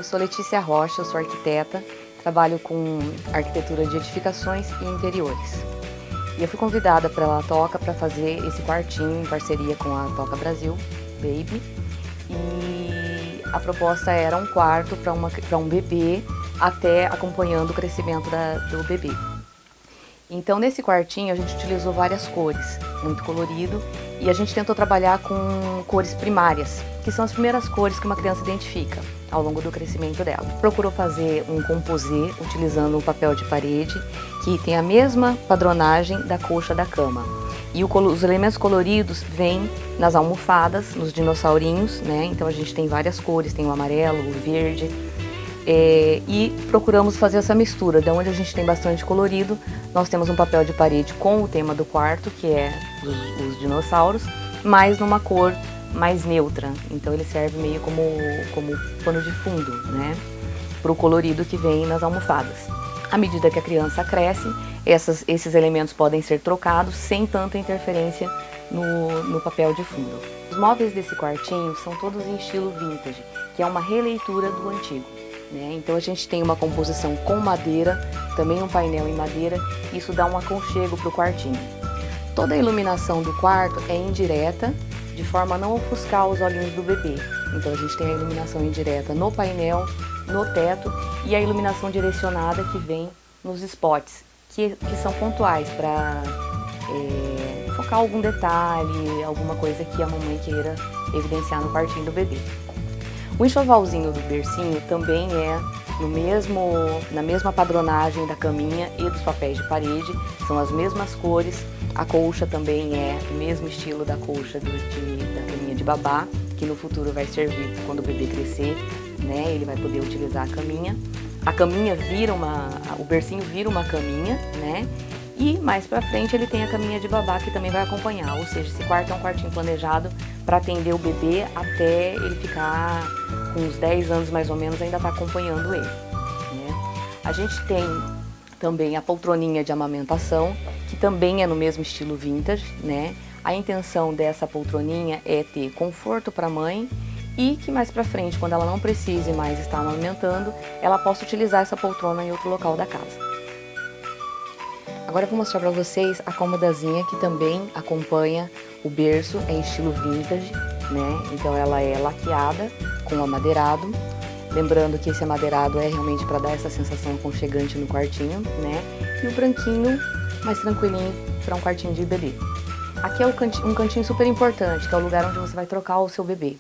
eu sou Letícia Rocha, eu sou arquiteta, trabalho com arquitetura de edificações e interiores. E eu fui convidada pela Toca para fazer esse quartinho em parceria com a Toca Brasil, Baby. E a proposta era um quarto para um bebê, até acompanhando o crescimento do bebê. Então nesse quartinho a gente utilizou várias cores, muito colorido, e a gente tentou trabalhar com cores primárias, que são as primeiras cores que uma criança identifica ao longo do crescimento dela. Procurou fazer um composê utilizando um papel de parede que tem a mesma padronagem da colcha da cama. E os elementos coloridos vêm nas almofadas, nos dinossaurinhos, né? Então a gente tem várias cores, tem o amarelo, o verde. E procuramos fazer essa mistura, de onde a gente tem bastante colorido. Nós temos um papel de parede com o tema do quarto, que é os dinossauros, mas numa cor mais neutra. Então ele serve meio como pano de fundo, né, para o colorido que vem nas almofadas. À medida que a criança cresce, esses elementos podem ser trocados sem tanta interferência no papel de fundo. Os móveis desse quartinho são todos em estilo vintage, que é uma releitura do antigo. Então a gente tem uma composição com madeira, também um painel em madeira, e isso dá um aconchego para o quartinho. Toda a iluminação do quarto é indireta, de forma a não ofuscar os olhinhos do bebê. Então a gente tem a iluminação indireta no painel, no teto, e a iluminação direcionada que vem nos spots, que são pontuais para focar algum detalhe, alguma coisa que a mamãe queira evidenciar no quartinho do bebê. O enxovalzinho do bercinho também é na mesma padronagem da caminha e dos papéis de parede, são as mesmas cores. A colcha também é o mesmo estilo da colcha da caminha de babá, que no futuro vai servir quando o bebê crescer, né? Ele vai poder utilizar a caminha. A caminha o bercinho vira uma caminha, né? E mais pra frente ele tem a caminha de babá que também vai acompanhar, ou seja, esse quarto é um quartinho planejado para atender o bebê até ele ficar com uns 10 anos mais ou menos, ainda está acompanhando ele, né? A gente tem também a poltroninha de amamentação, que também é no mesmo estilo vintage, né? A intenção dessa poltroninha é ter conforto para a mãe e que mais pra frente, quando ela não precise mais estar amamentando, ela possa utilizar essa poltrona em outro local da casa. Agora eu vou mostrar para vocês a cômodazinha que também acompanha o berço em estilo vintage, né? Então ela é laqueada com amadeirado. Lembrando que esse amadeirado é realmente para dar essa sensação aconchegante no quartinho, né? E o branquinho mais tranquilinho para um quartinho de bebê. Aqui é um cantinho super importante, que é o lugar onde você vai trocar o seu bebê.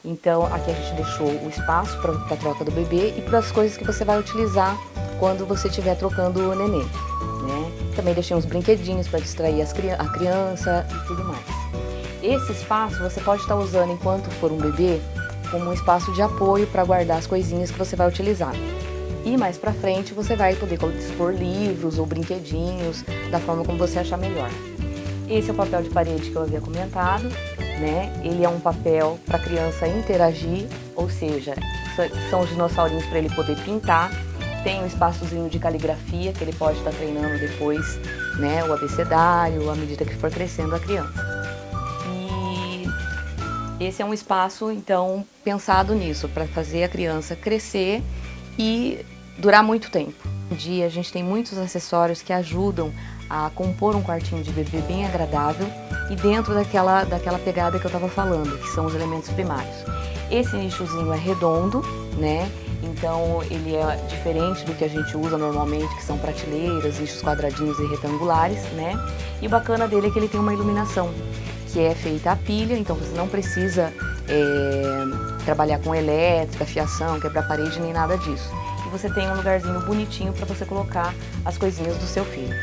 Então aqui a gente deixou o espaço para a troca do bebê e para as coisas que você vai utilizar quando você estiver trocando o neném, né? Também deixei uns brinquedinhos para distrair a criança e tudo mais. Esse espaço você pode estar usando enquanto for um bebê como um espaço de apoio para guardar as coisinhas que você vai utilizar. E mais pra frente você vai poder dispor livros ou brinquedinhos da forma como você achar melhor. Esse é o papel de parede que eu havia comentado, né? Ele é um papel para a criança interagir, ou seja, são os dinossaurinhos para ele poder pintar. Tem um espaçozinho de caligrafia que ele pode estar treinando depois, né? O abecedário, à medida que for crescendo a criança. E esse é um espaço, então, pensado nisso, para fazer a criança crescer e durar muito tempo. Hoje em dia a gente tem muitos acessórios que ajudam a compor um quartinho de bebê bem agradável e dentro daquela pegada que eu estava falando, que são os elementos primários. Esse nichozinho é redondo, né? Então ele é diferente do que a gente usa normalmente, que são prateleiras, nichos quadradinhos e retangulares, né? E o bacana dele é que ele tem uma iluminação que é feita a pilha, então você não precisa trabalhar com elétrica, fiação, quebrar parede, nem nada disso. E você tem um lugarzinho bonitinho para você colocar as coisinhas do seu filho.